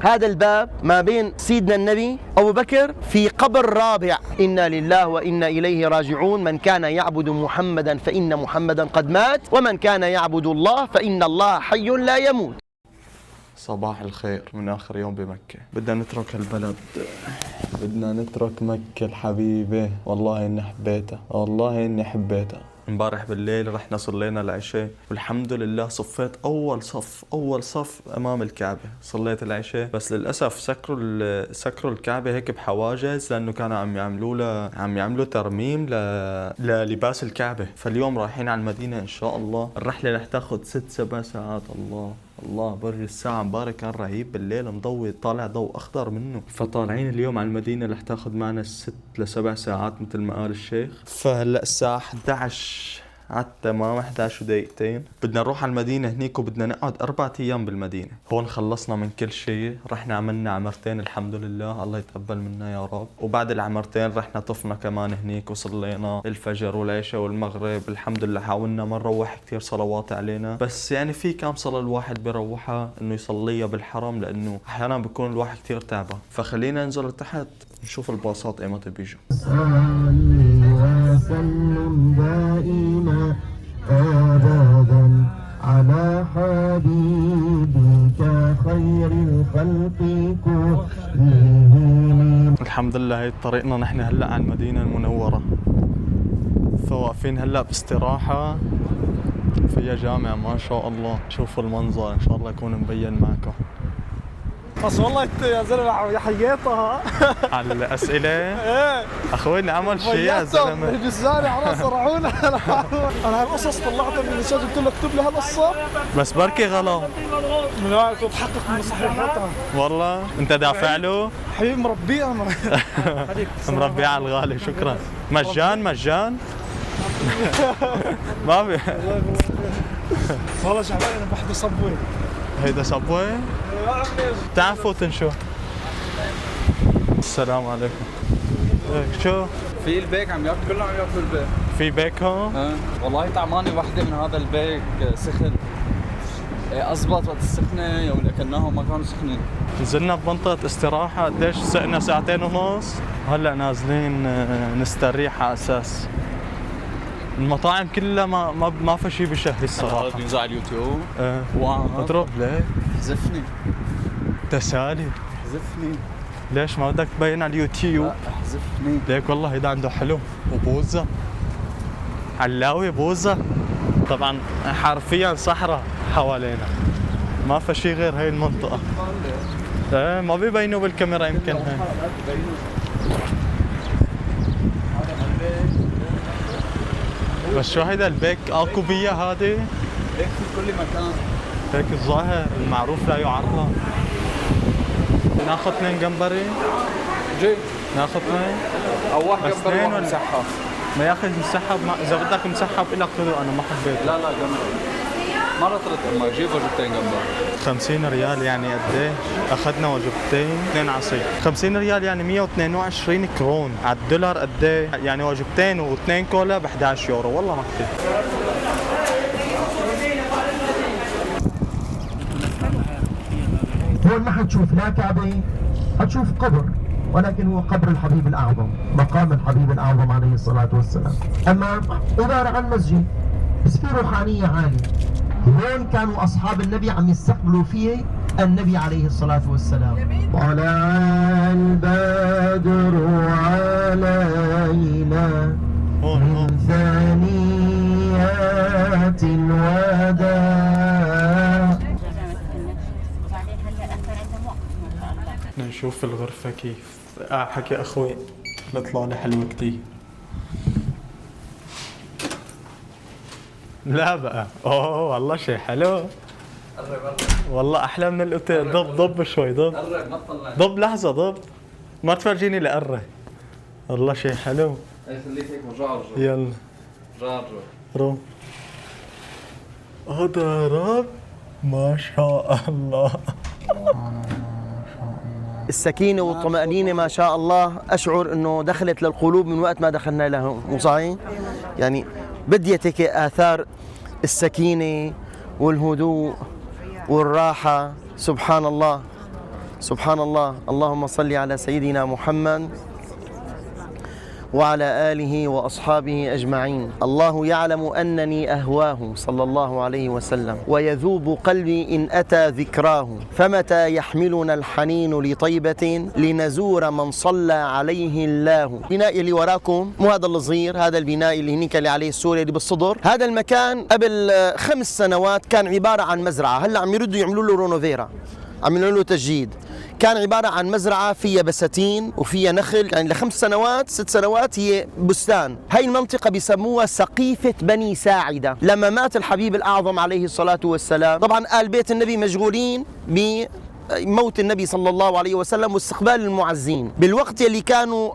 هذا الباب ما بين سيدنا النبي أبو بكر في قبر رابع. إنا لله وإنا إليه راجعون، من كان يعبد محمدا فإن محمدا قد مات، ومن كان يعبد الله فإن الله حي لا يموت. صباح الخير من آخر يوم بمكة. بدنا نترك البلد، بدنا نترك مكة الحبيبة. والله إني حبيتها، والله إني حبيتها. امبارح بالليل رحنا صلينا العشاء والحمد لله صفيت أول صف أمام الكعبة. صليت العشاء بس للأسف سكروا الكعبة هيك بحواجز، لأنه كانوا عم يعملوا ترميم للباس الكعبة. فاليوم رايحين على المدينة إن شاء الله. الرحلة رح تاخد 6-7 ساعات. الله برج الساعة مبارك كان رهيب بالليل، مضوي طالع ضوء أخضر منه. فطالعين اليوم على المدينة رح تاخد معنا 6-7 ساعات مثل ما قال الشيخ. فهلأ الساعة 11 على التمام، 11 ودقيقتين. بدنا نروح على المدينة هنيك وبدنا نقعد 4 أيام بالمدينة. هون خلصنا من كل شيء، رحنا عملنا عمرتين الحمد لله، الله يتقبل منا يا رب. وبعد العمرتين رحنا طفنا كمان هنيك وصلينا الفجر والعشاء والمغرب الحمد لله. حاولنا ما نروح كثير صلوات علينا، بس يعني في كم صلاة الواحد بيروحها انه يصليها بالحرم، لانه احيانا بيكون الواحد كثير تعبان. فخلينا ننزل لتحت نشوف الباصات ايمتى بيجوا. وسلم دائما أبدا على حبيبك خير الخلق كلهم. الحمد لله هي طريقنا نحن هلا على المدينة المنورة. فواقفين هلا باستراحة فيها جامع ما شاء الله. شوفوا المنظر ان شاء الله يكون مبين معكم. بس والله انت يا زلمه يا حياتها على الاسئله. ايه اخوي عمل شيء يا زلمه بالزارع على صرعونا. انا هالقصص طلعتها من المساج، قلت له اكتب لي هالقصه بس بركي غلط من هاي تتحقق من صحيحتها. والله انت دافع له حبيبي مربيه انا. مربيه على الغالي. شكرا. مجان ما بي والله شعبان انا بحضر صبوي. هيدا صبوي تعرفوا تنشو. السلام عليكم. شو في البيك عم ياكل، كلهم عم ياكلوا البيك. في بيك هون؟ والله طعماني وحده من هذا البيك سخن. اضبط وقت السخنه، يوم اللي اكلناهم ما كانوا سخنين. نزلنا بمنطقة استراحة قديش سقنا 2.5 ساعة. هلا نازلين نستريح على اساس المطاعم كلها ما في شيء بشهي الصراحة. هذا بينزل على اليوتيوب. واو اضرب ليه؟ حذفني تسالي. حذفني. ليش ما بدك تبين على اليوتيوب؟ لا حذفني. ليك والله هيدا عنده حلو وبوزة علاوي بوزة. طبعا حرفيا صحراء حوالينا، ما في شيء غير هاي المنطقة. ايه ما بيبينوا بالكاميرا يمكن هاي. بس شو هيدا البيك اكو بيا هادي؟ هيك في كل مكان. هيك الظاهر المعروف لا يعرف. ناخذ 2 جمبري. جي ناخذ 2 او واحد بس جمبري وواحد مسحب. ما ياخذ مسحب. اذا بدك مسحب لك خذه، انا ما حبيت. لا جمبري. مرة طلعت امك جيب وجبتين جمبري. 50 ريال يعني قد ايه؟ اخذنا وجبتين 2 عصير. 50 ريال يعني 122 كرون. على الدولار قد ايه؟ يعني وجبتين و2 كولا ب 11 يورو. والله ما كثير. هون ما حتشوف لا كعبة، حتشوف قبر، ولكن هو قبر الحبيب الأعظم، مقام الحبيب الأعظم عليه الصلاة والسلام. أما عبارة عن مسجد بس في روحانية عالية. هون كانوا أصحاب النبي عم يستقبلوا فيه النبي عليه الصلاة والسلام. طلع البدر علينا من ثنيات الوداع. نشوف الغرفة كيف. حكي اخوي نطلع لي حلوة كتير. لا بقى اوه والله شيء حلو. والله احلى من الاوتيل. ضب شوي ضب لحظة ضب ما تفرجيني لقرة. والله شيء حلو. خليك هيك وجعر. يلا جعر رو. هذا رب ما شاء الله. السكينة والطمأنينة ما شاء الله أشعر أنه دخلت للقلوب من وقت ما دخلنا لها. مو صحيح؟ يعني بديت هيك آثار السكينة والهدوء والراحة. سبحان الله سبحان الله. اللهم صل على سيدنا محمد وعلى آله وأصحابه أجمعين. الله يعلم أنني أهواه صلى الله عليه وسلم، ويذوب قلبي إن أتى ذكراه، فمتى يحملنا الحنين لطيبة لنزور من صلى عليه الله. البناء اللي وراكم مو هذا الصغير، هذا البناء اللي هنيك اللي عليه السوري اللي بالصدر، هذا المكان قبل 5 سنوات كان عبارة عن مزرعة. هلا عم يردوا يعملوا له رونوفيرا، عملوا له تجديد. كان عبارة عن مزرعة فيها بساتين وفيها نخل، يعني ل5 سنوات 6 سنوات هي بستان. هاي المنطقة بيسموها سقيفة بني ساعدة. لما مات الحبيب الأعظم عليه الصلاة والسلام، طبعا آل بيت النبي مشغولين بموت النبي صلى الله عليه وسلم واستقبال المعزين. بالوقت اللي كانوا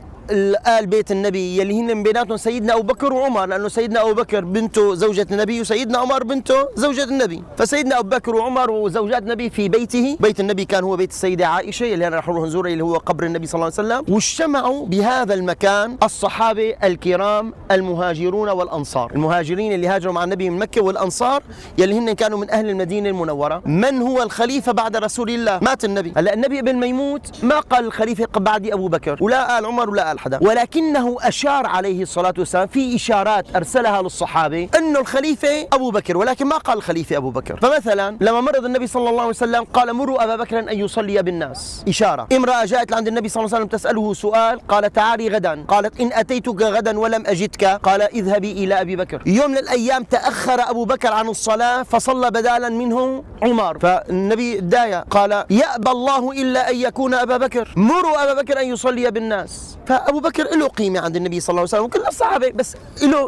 آل بيت النبي يلي هن بيناتهم سيدنا أبو بكر وعمر، لأنه سيدنا أبو بكر بنته زوجة النبي وسيدنا عمر بنته زوجة النبي، فسيدنا أبو بكر وعمر وزوجات النبي في بيته. بيت النبي كان هو بيت السيدة عائشة اللي راح نروح نزوره، اللي هو قبر النبي صلى الله عليه وسلم. واجتمعوا بهذا المكان الصحابة الكرام المهاجرون والأنصار، المهاجرين اللي هاجروا مع النبي من مكة، والأنصار يلي هن كانوا من أهل المدينة المنورة. من هو الخليفة بعد رسول الله؟ مات النبي. هلا النبي قبل ما يموت ما قال الخليفة بعد أبو بكر ولا آل عمر ولا آل حدا، ولكنه أشار عليه الصلاة والسلام في إشارات أرسلها للصحابة أنه الخليفة أبو بكر، ولكن ما قال الخليفة أبو بكر. فمثلا لما مرض النبي صلى الله عليه وسلم قال مروا أبا بكر أن يصلي بالناس، إشارة. امرأة جاءت لعند النبي صلى الله عليه وسلم تسأله سؤال، قال تعالي غدا، قالت إن أتيتك غدا ولم أجدك قال اذهبي إلى أبي بكر. يوم من الأيام تأخر أبو بكر عن الصلاة فصلى بدالا منه عمر، فالنبي دايا قال يأبى الله إلا أن يكون أبا بكر، مروا أبا بكر أن يصلي بالناس. فأبو بكر له قيمة عند النبي صلى الله عليه وسلم وكل الصحابة، بس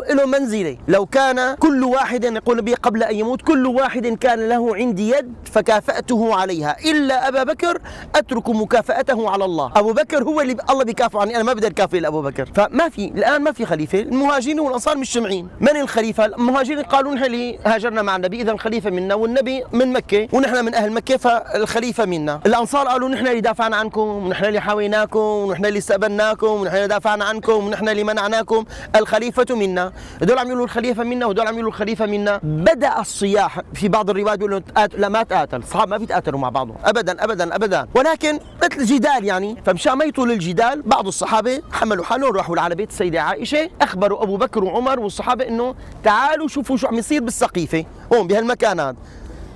له منزلة. لو كان كل واحد، يقول النبي قبل أن يموت، كل واحد كان له عندي يد فكافأته عليها إلا أبا بكر أترك مكافأته على الله. أبو بكر هو اللي الله بيكافئ عني، أنا ما بدي أكافئ لأبو بكر. فما في الآن ما في خليفة، المهاجرين والأنصار مجتمعين. من الخليفة؟ المهاجرين قالوا نحن اللي هاجرنا مع النبي إذا الخليفة منا، والنبي من مكة ونحن من أهل مكة فالخليفة منا. الأنصار قالوا نحن اللي دافعنا عنكم ونحن اللي حاويناكم ونحن اللي استقبلناكم ونحن اللي دافعنا عنكم ونحن اللي منعناكم، الخليفة منا. هذول عم يقولوا الخليفة منا وهذول عم يقولوا الخليفة منا. بدأ الصياح في بعض الروايات بيقولوا لا ما تقاتل، الصحابة ما بيتقاتلوا مع بعضهم أبدا أبدا أبدا، ولكن مثل جدال يعني. فمشان ما يطول الجدال بعض الصحابة حملوا حالهم راحوا على بيت السيدة عائشة، أخبروا أبو بكر وعمر والصحابة إنه تعالوا شوفوا شو عم يصير بالسقيفة هون بهالمكان هذا،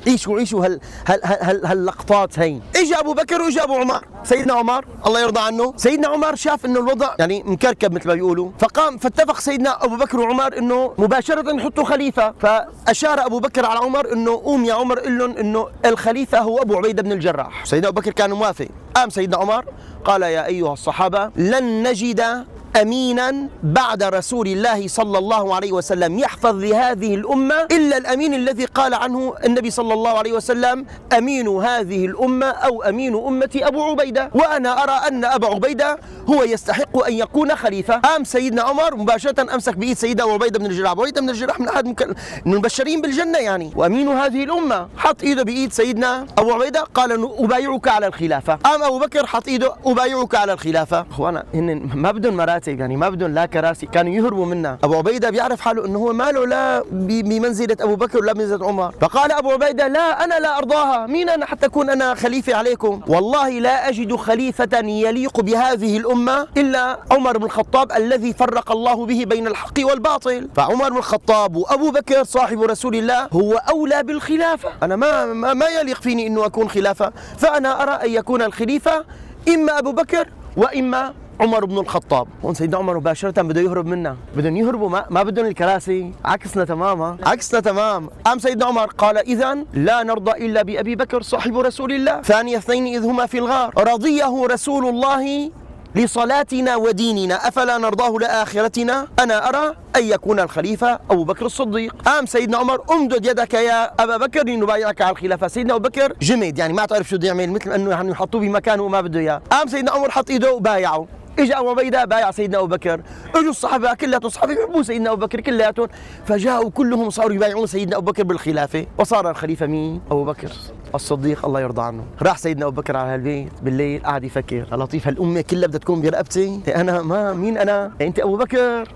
عيشوا هاللقطات هي. اجى ابو بكر واجى ابو عمر. سيدنا عمر الله يرضى عنه، سيدنا عمر شاف انه الوضع يعني مكركب مثل ما بيقولوا، فقام فاتفق سيدنا ابو بكر وعمر انه مباشره يحطوا خليفه. فاشار ابو بكر على عمر انه قوم يا عمر قل لهم انه الخليفه هو ابو عبيده بن الجراح. سيدنا ابو بكر كان موافق. قام سيدنا عمر قال يا ايها الصحابه لن نجد أمينا بعد رسول الله صلى الله عليه وسلم يحفظ لهذه الأمة إلا الأمين الذي قال عنه النبي صلى الله عليه وسلم أمين هذه الأمة أو أمين أمتي أبو عبيدة، وأنا أرى أن أبا عبيدة هو يستحق أن يكون خليفة. قام سيدنا عمر مباشرة أمسك بإيد سيدنا أبو عبيدة بن الجراح. أبو عبيدة بن الجراح من أحد من المبشرين بالجنة يعني، وأمين هذه الأمة. حط إيده بإيد سيدنا أبو عبيدة قال أنه أبايعك على الخلافة. قام أبو بكر حط إيده أبايعك على الخلافة. أخوانا هن ما بدهم مراتب يعني، ما بدهم لا كراسي، كانوا يهربوا منا. ابو عبيده بيعرف حاله انه هو ماله لا بمنزله ابو بكر ولا بمنزله عمر، فقال ابو عبيده لا انا لا ارضاها، مين انا حتى اكون انا خليفه عليكم؟ والله لا اجد خليفه يليق بهذه الامه الا عمر بن الخطاب الذي فرق الله به بين الحق والباطل. فعمر بن الخطاب وابو بكر صاحب رسول الله هو اولى بالخلافه. انا ما يليق فيني انه اكون خلافه، فانا ارى ان يكون الخليفه اما ابو بكر واما عمر بن الخطاب. هون سيدنا عمر مباشرة بده يهرب منا، بدهم يهربوا ما بدهم الكراسي، عكسنا تماما عكسنا تمام. قام سيدنا عمر قال إذن لا نرضى إلا بأبي بكر صاحب رسول الله، ثاني اثنين إذ هما في الغار، رضيه رسول الله لصلاتنا وديننا أفلا نرضاه لآخرتنا؟ أنا أرى أن يكون الخليفة أبو بكر الصديق. قام سيدنا عمر أمدد يدك يا أبا بكر لنبايعك على الخلافة. سيدنا أبو بكر جمد يعني ما تعرف شو بده يعمل، مثل أنه يعني يحطوه بمكانه وما بده إياه. قام سيدنا عمر حط إيده وبايعه. اجى ابو عبيده بايع سيدنا ابو بكر، اجوا الصحابه كلياتهم الصحابه يحبوا سيدنا ابو بكر كلياتهم، فجاءوا كلهم صاروا يبايعون سيدنا ابو بكر بالخلافه، وصار الخليفه مين؟ ابو بكر. الصديق الله يرضى عنه. راح سيدنا أبو بكر على هالبيت بالليل قاعد يفكر، لطيف هالأمة كلها بدها تكون برقبتي، أنا ما مين أنا؟ أنت أبو بكر،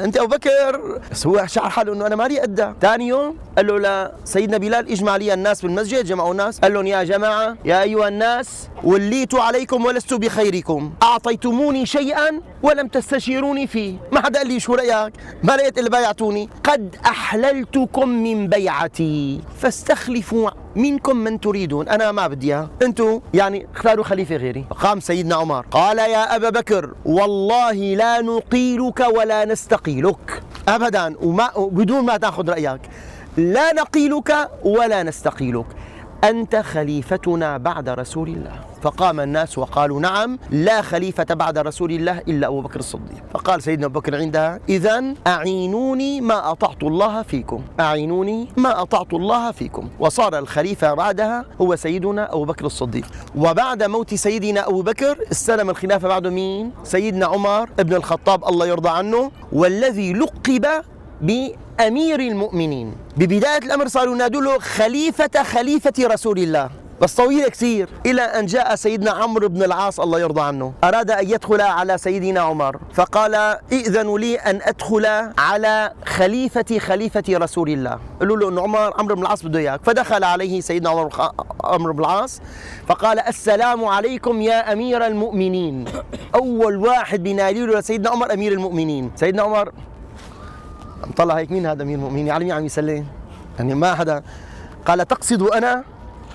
أنت أبو بكر. بس هو شعر حاله إنه أنا مالي قدها. ثاني يوم قال له لسيدنا بلال اجمع لي الناس بالمسجد، جمعوا الناس، قال لهم يا جماعة يا أيها الناس وليت عليكم ولست بخيركم، أعطيتموني شيئا ولم تستشيروني فيه، ما حدا قال لي شو رأيك؟ ما لقيت إلا بايعتوني، قد أحللتكم من بيعتي فاستخلفوا منكم من تريدون، أنا ما بدي إياها، أنتم يعني اختاروا خليفة غيري. فقام سيدنا عمر قال يا أبا بكر والله لا نقيلك ولا نستقيلك أبدا، بدون ما تأخذ رأيك، لا نقيلك ولا نستقيلك، أنت خليفتنا بعد رسول الله. فقام الناس وقالوا نعم لا خليفة بعد رسول الله إلا أبو بكر الصديق. فقال سيدنا أبو بكر عندها إذن أعينوني ما أطعت الله فيكم، أعينوني ما أطعت الله فيكم. وصار الخليفة بعدها هو سيدنا أبو بكر الصديق. وبعد موت سيدنا أبو بكر استلم الخلافة بعده مين؟ سيدنا عمر ابن الخطاب الله يرضى عنه، والذي لقب بأمير المؤمنين. ببداية الأمر صاروا ينادوا له خليفة رسول الله، بس طويلة كثير، إلى أن جاء سيدنا عمرو بن العاص الله يرضى عنه، أراد أن يدخل على سيدنا عمر، فقال ائذنوا لي أن أدخل على خليفة رسول الله. قالوا له أن عمرو بن العاص بده إياك. فدخل عليه سيدنا عمرو بن العاص فقال السلام عليكم يا أمير المؤمنين. أول واحد بينادي له لسيدنا عمر أمير المؤمنين. سيدنا عمر طلع هيك، مين هذا أمير المؤمنين؟ على مين عم يسلم؟ يعني ما حدا. قال تقصد أنا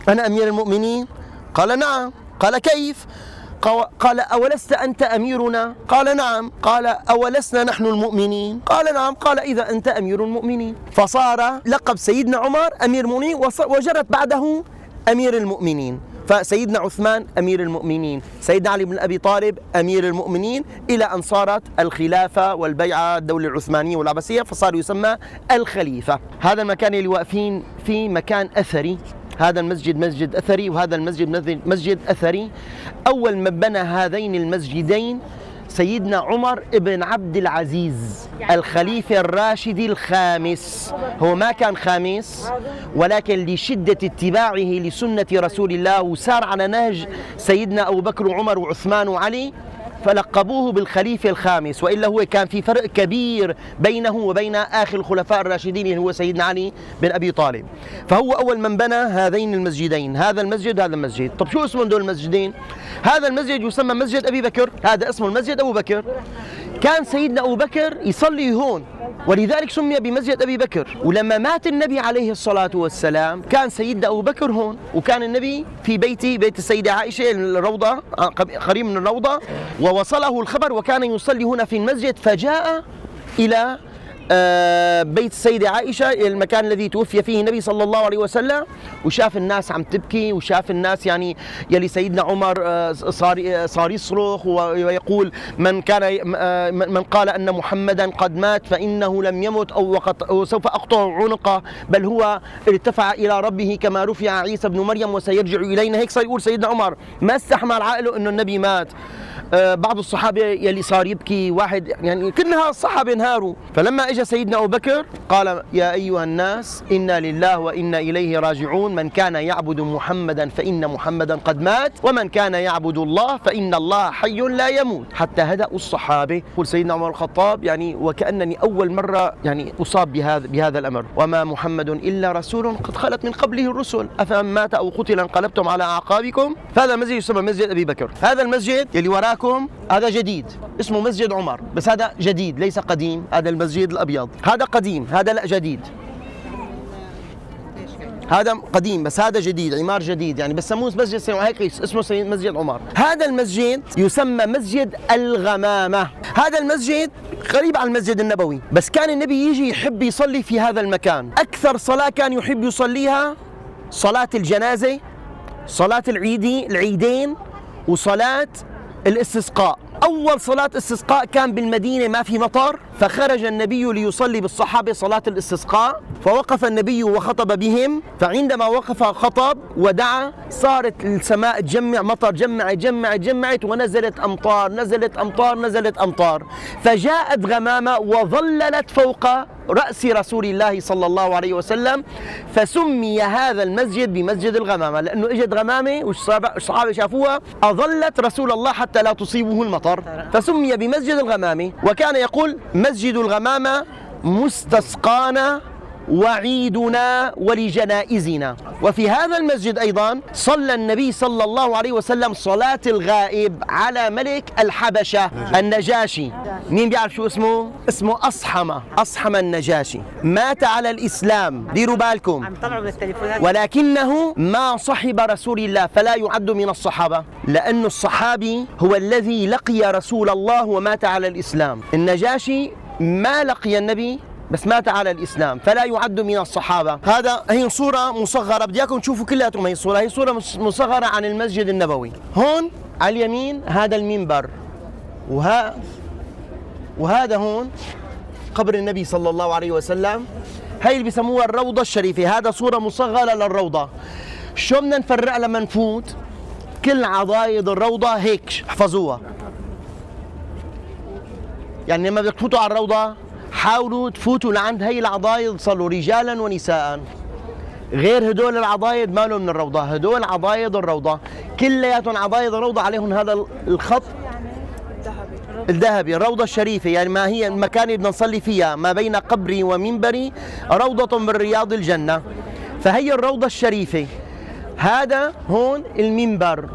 أمير المؤمنين؟ قال نعم. قال كيف؟ قال أولست أنت أميرنا؟ قال نعم. قال أولسنا نحن المؤمنين؟ قال نعم. قال إذا أنت أمير المؤمنين. فصار لقب سيدنا عمر أمير المؤمنين، وجرت بعده أمير المؤمنين. فسيدنا عثمان أمير المؤمنين، سيدنا علي بن أبي طالب أمير المؤمنين، إلى أن صارت الخلافة والبيعة الدولة العثمانية والعباسية، فصار يسمى الخليفة. هذا المكان اللي واقفين فيه مكان أثري، هذا المسجد مسجد أثري، وهذا المسجد مسجد أثري. أول من بنى هذين المسجدين سيدنا عمر بن عبد العزيز الخليفة الراشد الخامس. هو ما كان خامس، ولكن لشدة اتباعه لسنة رسول الله وسار على نهج سيدنا أبو بكر وعمر وعثمان وعلي، فلقبوه بالخليفة الخامس، وإلا هو كان في فرق كبير بينه وبين آخر الخلفاء الراشدين اللي هو سيدنا علي بن أبي طالب. فهو أول من بنى هذين المسجدين، هذا المسجد هذا المسجد. طب شو اسمه دول المسجدين؟ هذا المسجد يسمى مسجد أبي بكر، هذا اسمه المسجد أبو بكر. كان سيدنا أبو بكر يصلي هون، ولذلك سمي بمسجد أبي بكر. ولما مات النبي عليه الصلاة والسلام كان سيدنا أبو بكر هون، وكان النبي في بيت السيدة عائشة الروضة، قريب من الروضة، ووصله الخبر وكان يصلي هنا في المسجد، فجاء إلى بيت السيدة عائشة المكان الذي توفي فيه النبي صلى الله عليه وسلم، وشاف الناس عم تبكي، وشاف الناس يعني يلي سيدنا عمر صار يصرخ ويقول من قال أن محمدا قد مات فإنه لم يمت أو سوف أقطع عنقه، بل هو ارتفع إلى ربه كما رفع عيسى بن مريم وسيرجع إلينا. هيك صار يقول سيدنا عمر، ما استحمل عقله أنه النبي مات. بعض الصحابة يلي صار يبكي، واحد يعني كلها الصحابة انهاروا. فلما اجى سيدنا أبو بكر قال يا أيها الناس إنا لله وإنا إليه راجعون، من كان يعبد محمدا فإن محمدا قد مات، ومن كان يعبد الله فإن الله حي لا يموت. حتى هدأوا الصحابة. يقول سيدنا عمر الخطاب يعني وكأنني أول مرة يعني أصاب بهذا الأمر، وما محمد إلا رسول قد خلت من قبله الرسل أفمن مات أو قتل انقلبتم على أعقابكم. فهذا المسجد يسمى مسجد أبي بكر. هذا المسجد يلي وراكم هذا جديد اسمه مسجد عمر، بس هذا جديد ليس قديم. هذا المسجد الأبيض، هذا قديم، هذا لا جديد. هذا قديم بس هذا جديد، عمار جديد يعني، بس سموه مسجد هيك اسمه مسجد عمر. هذا المسجد يسمى مسجد الغمامة. هذا المسجد قريب على المسجد النبوي، بس كان النبي يجي يحب يصلي في هذا المكان. أكثر صلاة كان يحب يصليها صلاة الجنازة، صلاة العيدين، وصلاة الاستسقاء. أول صلاة استسقاء كان بالمدينة، ما في مطر، فخرج النبي ليصلي بالصحابة صلاة الاستسقاء، فوقف النبي وخطب بهم، فعندما وقف خطب ودعا صارت السماء تجمع مطر، جمعت ونزلت أمطار، نزلت أمطار، فجاءت غمامة وظللت فوق رأس رسول الله صلى الله عليه وسلم، فسمي هذا المسجد بمسجد الغمامة، لأنه اجت غمامة والصحابة شافوها أظلت رسول الله حتى لا تصيبه المطر، فسمي بمسجد الغمامة. وكان يقول: مسجد الغمامة مستسقانا وعيدنا ولجنائزنا. وفي هذا المسجد أيضا صلى النبي صلى الله عليه وسلم صلاة الغائب على ملك الحبشة النجاشي. مين بيعرف شو اسمه؟ اسمه أصحم النجاشي، مات على الإسلام، ديروا بالكم، ولكنه ما صحب رسول الله، فلا يعد من الصحابة، لأن الصحابي هو الذي لقي رسول الله ومات على الإسلام. النجاشي ما لقي النبي بس مات على الإسلام، فلا يعد من الصحابة. هي صورة مصغرة، بدي اياكم تشوفوا كلياتهم. هي صورة مصغرة عن المسجد النبوي. هون على اليمين هذا المنبر، وهذا هون قبر النبي صلى الله عليه وسلم. هي اللي بيسموها الروضة الشريفة. هذا صورة مصغرة للروضة. شو بدنا نفرق لما نفوت؟ كل عضايد الروضة هيك احفظوها. يعني لما بدك تفوتوا على الروضة حاولوا تفوتوا لعند هي العضايد، صلوا رجالا ونساء. غير هدول العضايد مالهم من الروضة، هدول عضايد الروضة كلياتهم عضايد الروضة، عليهم هذا الخط الذهبي، الروضة الشريفة. يعني ما هي المكان اللي بدنا نصلي فيها، ما بين قبري ومنبري روضة من رياض الجنة، فهي الروضة الشريفة. هذا هون المنبر،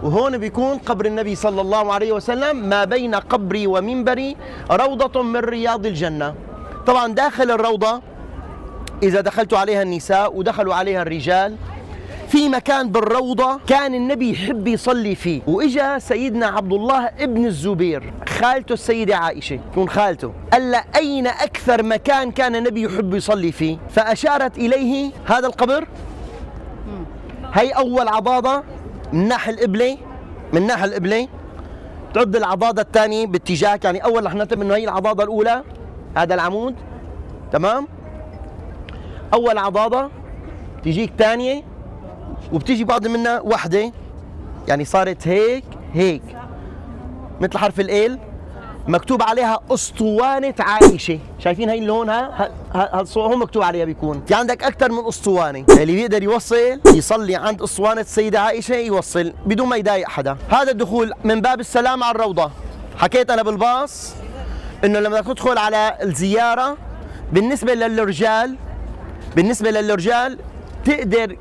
وهون بيكون قبر النبي صلى الله عليه وسلم، ما بين قبري ومنبري روضة من رياض الجنة. طبعا داخل الروضة إذا دخلتوا عليها النساء ودخلوا عليها الرجال، في مكان بالروضة كان النبي يحب يصلي فيه، وإجا سيدنا عبد الله ابن الزبير خالته السيدة عائشة، يكون خالته، قال له: أين أكثر مكان كان النبي يحب يصلي فيه؟ فأشارت إليه هذا القبر. هي أول عضاضة من ناحية القبلة، تعد العضاضة الثانية باتجاهك، يعني أول رح نعتبر إنه هي العضاضة الأولى، هذا العمود، تمام؟ أول عضاضة تجيك ثانية، وبتيجي بعض منها وحدة، يعني صارت هيك مثل حرف الإل، مكتوب عليها أسطوانة عائشة. شايفين هي اللي هون؟ هون مكتوب عليها. بيكون في عندك أكثر من أسطوانة، اللي بيقدر يوصل يصلي عند أسطوانة السيدة عائشة يوصل بدون ما يضايق حدا. هذا الدخول من باب السلام على الروضة. حكيت أنا بالباص إنه لما تدخل على الزيارة بالنسبة للرجال تقدر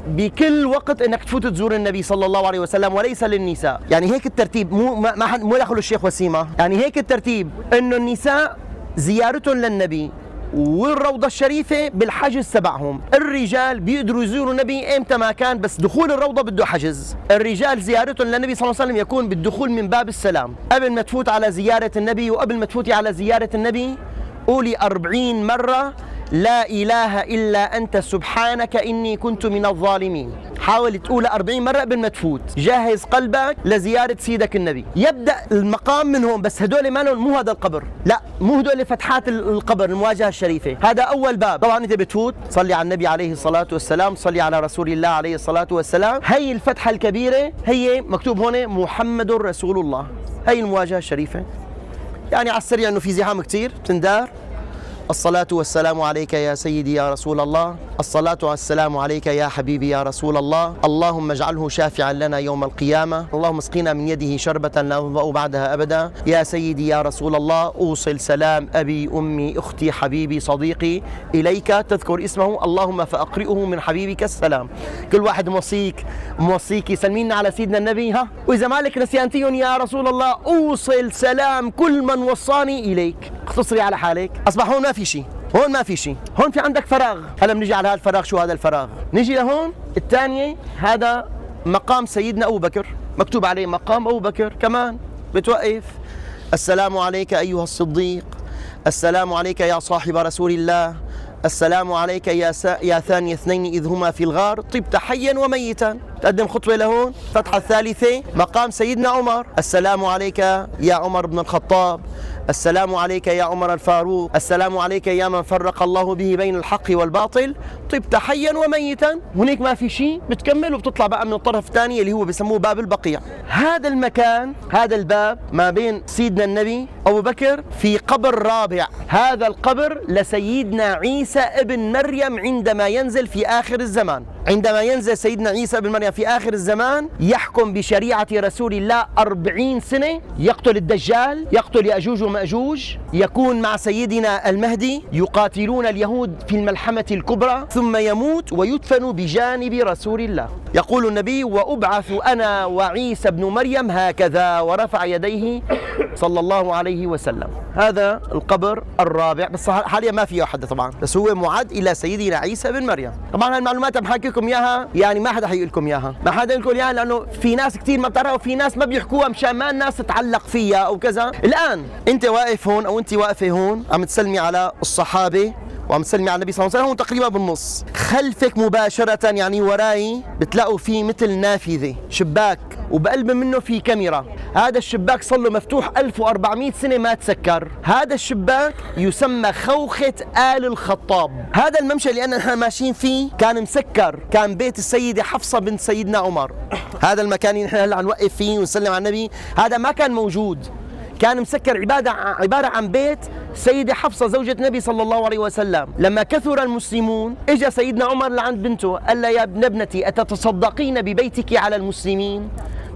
بكل وقت انك تفوت تزور النبي صلى الله عليه وسلم، وليس للنساء. يعني هيك الترتيب، مو دخلوا الشيخ وسيمة، يعني هيك الترتيب انه النساء زيارتهم للنبي والروضة الشريفة بالحجز تبعهم. الرجال بيقدروا يزوروا النبي امتى ما كان، بس دخول الروضة بده حجز. الرجال زيارتهم للنبي صلى الله عليه وسلم يكون بالدخول من باب السلام. قبل ما تفوت على زيارة النبي، وقبل ما تفوتي على زيارة النبي، قولي 40 مرة: لا إله إلا أنت سبحانك إني كنت من الظالمين. حاول تقول 40 مرة قبل ما تفوت. جهز قلبك لزيارة سيدك النبي. يبدأ المقام من هون، بس هدول مالهم مو هذا القبر، لا، مو هدول فتحات القبر، المواجهة الشريفة. هذا أول باب. طبعا أنت بتفوت صلي على النبي عليه الصلاة والسلام، صلي على رسول الله عليه الصلاة والسلام. هي الفتحة الكبيرة، هي مكتوب هون محمد رسول الله. هي المواجهة الشريفة. يعني على السريع إنه في زحام كتير بتندار. الصلاة والسلام عليك يا سيدي يا رسول الله، الصلاة والسلام عليك يا حبيبي يا رسول الله، اللهم اجعله شافعا لنا يوم القيامة، اللهم اسقنا من يده شربة لا نظمأ بعدها أبدا، يا سيدي يا رسول الله، أوصل سلام أبي أمي أختي حبيبي صديقي إليك، تذكر اسمه، اللهم فأقرئه من حبيبك السلام. كل واحد موصيك يسلمينا على سيدنا النبي. وإذا مالك نسيانتيهم يا رسول الله، أوصل سلام كل من وصاني إليك. اختصري على حالك. أصبح هون ما في شيء، هون في عندك فراغ. هلا بنيجي على هذا الفراغ. شو هذا الفراغ؟ نيجي لهون الثانية، هذا مقام سيدنا أبو بكر، مكتوب عليه مقام أبو بكر. كمان بتوقف: السلام عليك أيها الصديق، السلام عليك يا صاحب رسول الله، السلام عليك يا ثاني اثنين إذ هما في الغار، طبت حيا وميتا. تقدم خطوة لهون. فتحة الثالثة مقام سيدنا عمر: السلام عليك يا عمر بن الخطاب، السلام عليك يا عمر الفاروق، السلام عليك يا من فرق الله به بين الحق والباطل، طبت حيا وميتا. هناك ما في شيء، بتكمل وبتطلع بقى من الطرف الثاني اللي هو بسموه باب البقيع. هذا المكان، هذا الباب ما بين سيدنا النبي أبو بكر في قبر رابع. هذا القبر لسيدنا عيسى ابن مريم عندما ينزل في آخر الزمان. عندما ينزل سيدنا عيسى ابن مريم في آخر الزمان يحكم بشريعة رسول الله 40 سنة، يقتل الدجال، يقتل يأجوج ومأجوج، يكون مع سيدنا المهدي، يقاتلون اليهود في الملحمة الكبرى، ثم يموت ويدفن بجانب رسول الله. يقول النبي: وأبعث أنا وعيسى ابن مريم هكذا، ورفع يديه صلى الله عليه وسلم. هذا القبر الرابع، بس حاليا ما فيه حدا طبعا، بس هو معد إلى سيدنا عيسى بن مريم. طبعا هالمعلومات عم حكي لكم إياها، يعني ما حدا حيقول لكم إياها، ما حدا يقول لكم إياها، لأنه في ناس كثير ما بتعرفها وفي ناس ما بيحكوها مشان ما الناس تتعلق فيها أو كذا. الآن أنت واقف هون أو أنت واقفة هون عم تسلمي على الصحابة وعم تسلمي على النبي صلى الله عليه وسلم، تقريبا بالنص. خلفك مباشرة يعني وراي بتلاقوا في مثل نافذة، شباك، وبقلب منه في كاميرا. هذا الشباك صار له مفتوح 1400 سنة ما تسكر. هذا الشباك يسمى خوخة آل الخطاب. هذا الممشى اللي احنا ماشيين فيه كان مسكر، كان بيت السيدة حفصة بنت سيدنا عمر. هذا المكان اللي نحن هلا نوقف فيه ونسلم على النبي هذا ما كان موجود، كان مسكر عبارة عن بيت سيدة حفصة زوجة النبي صلى الله عليه وسلم. لما كثر المسلمون اجى سيدنا عمر لعند بنته قال لها: يا ابنتي أتتصدقين ببيتك على المسلمين؟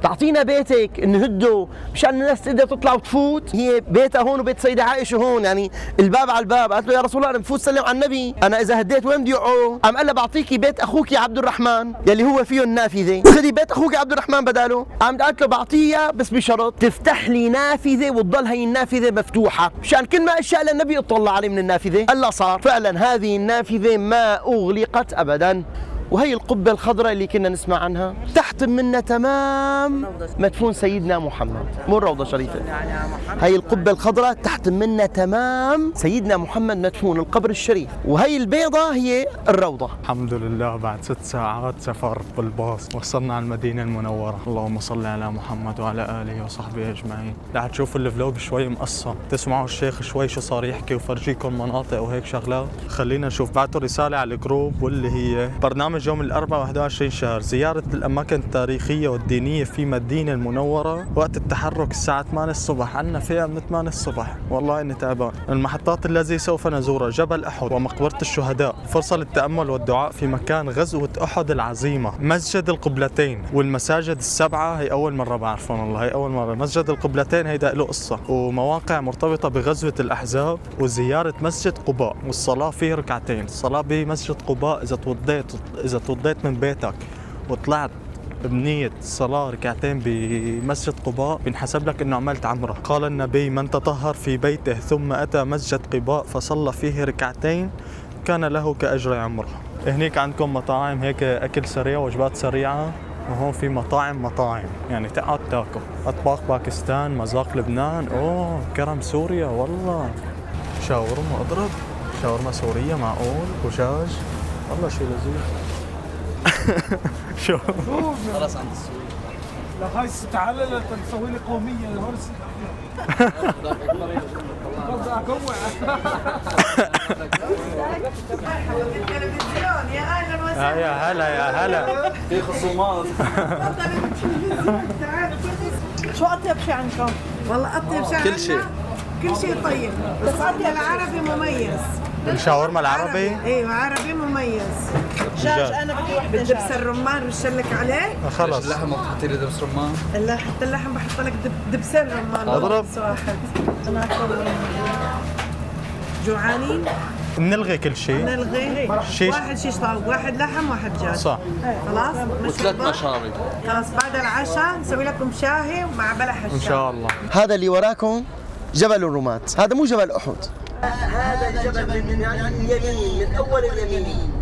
تعطينا بيتك نهده مشان الناس تقدر تطلع وتفوت. هي بيتها هون وبيت سيدة عائشة هون، يعني الباب على الباب. قالت له: يا رسول الله أنا بفوت سلم على النبي، أنا إذا هديت وين بدي يقعوا؟ قام قال لها: بعطيكي بيت أخوك يا عبد الرحمن يلي هو فيه النافذة، خذي بيت أخوك يا عبد الرحمن بداله. قام قالت له: بعطيها بس بشرط تفتح لي نافذة وتضل هي النافذة مفتوحة مشان كل ما أشياء للنبي يطلع عليه من النافذة. قال صار فعلا هذه النافذة ما أغلقت أبدا. وهي القبة الخضراء اللي كنا نسمع عنها تحت منا تمام مدفون سيدنا محمد، مو الروضة الشريفة، هي القبة الخضراء تحت منا تمام سيدنا محمد مدفون، القبر الشريف. وهي البيضة هي الروضة. الحمد لله بعد 6 ساعات سفر بالباص وصلنا على المدينة المنورة. اللهم صل على محمد وعلى آله وصحبه أجمعين. رح تشوفوا الفلوج شوي مقصر، تسمعوا الشيخ شوي شو صار يحكي وفرجيكم مناطق وهيك شغلات. خلينا نشوف. بعتوا رسالة على الجروب واللي هي برنامج يوم الأربعاء 21 شهر، زيارة الأماكن التاريخية والدينية في مدينة المنورة، وقت التحرك الساعة 8 الصبح. عنا فئة من 8 الصبح، والله إني تعبان. المحطات التي سوف نزورها: جبل أحد ومقبرة الشهداء، فرصة للتأمل والدعاء في مكان غزوة أحد العظيمة، مسجد القبلتين والمساجد السبعة. هي أول مرة بعرفهم والله، هي أول مرة. مسجد القبلتين هيدا له قصة ومواقع مرتبطة بغزوة الأحزاب، وزيارة مسجد قباء والصلاة فيه ركعتين. الصلاة بمسجد قباء إذا توضيت من بيتك وطلعت بنية صلاة ركعتين بمسجد قباء بنحسب لك انه عملت عمرة. قال النبي: من تطهر في بيته ثم اتى مسجد قباء فصلى فيه ركعتين كان له كأجر عمرة. هنيك عندكم مطاعم هيك اكل سريع، وجبات سريعة، وهون في مطاعم يعني تقعد تاكل. اطباق باكستان، مذاق لبنان، كرم سوريا، والله شاورما اضرب، شاورما سورية معقول، دجاج، والله شيء لذيذ. شو خلاص عند السوق. لا هاي تعال نسوي لي قوميه هون. بدي اكوع. يا هلا يا هلا. في خصومات. شو أطيب شيء عندكم؟ والله أطيب شيء كل شيء. كل شيء طيب، بس أطيب العربي مميز. الشاورما العربي؟ ايوه عربي مميز. دجاج انا بدي وحده دبس الرمان بشلك عليه. خلص. اللحم بتحطي لي دبس رمان؟ لا حتى اللحم بحط لك دبسين رمان. اضرب واحد. انا اكل. جوعانين؟ بنلغي كل شيء. نلغي واحد شيش طاووق، واحد لحم واحد دجاج. صح. خلاص؟ وثلاث مشاري. خلاص بعد العشاء نسوي لكم شاهي مع بلح الشاي. ان شاء الله. هذا اللي وراكم جبل الرمات، هذا مو جبل أحد، هذا الجبل من اليمين، من أول اليمين.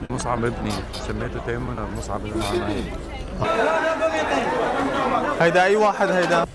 مصعب ابني سميته تيمر مصعب ابن عمي. هيدا أي واحد هيدا؟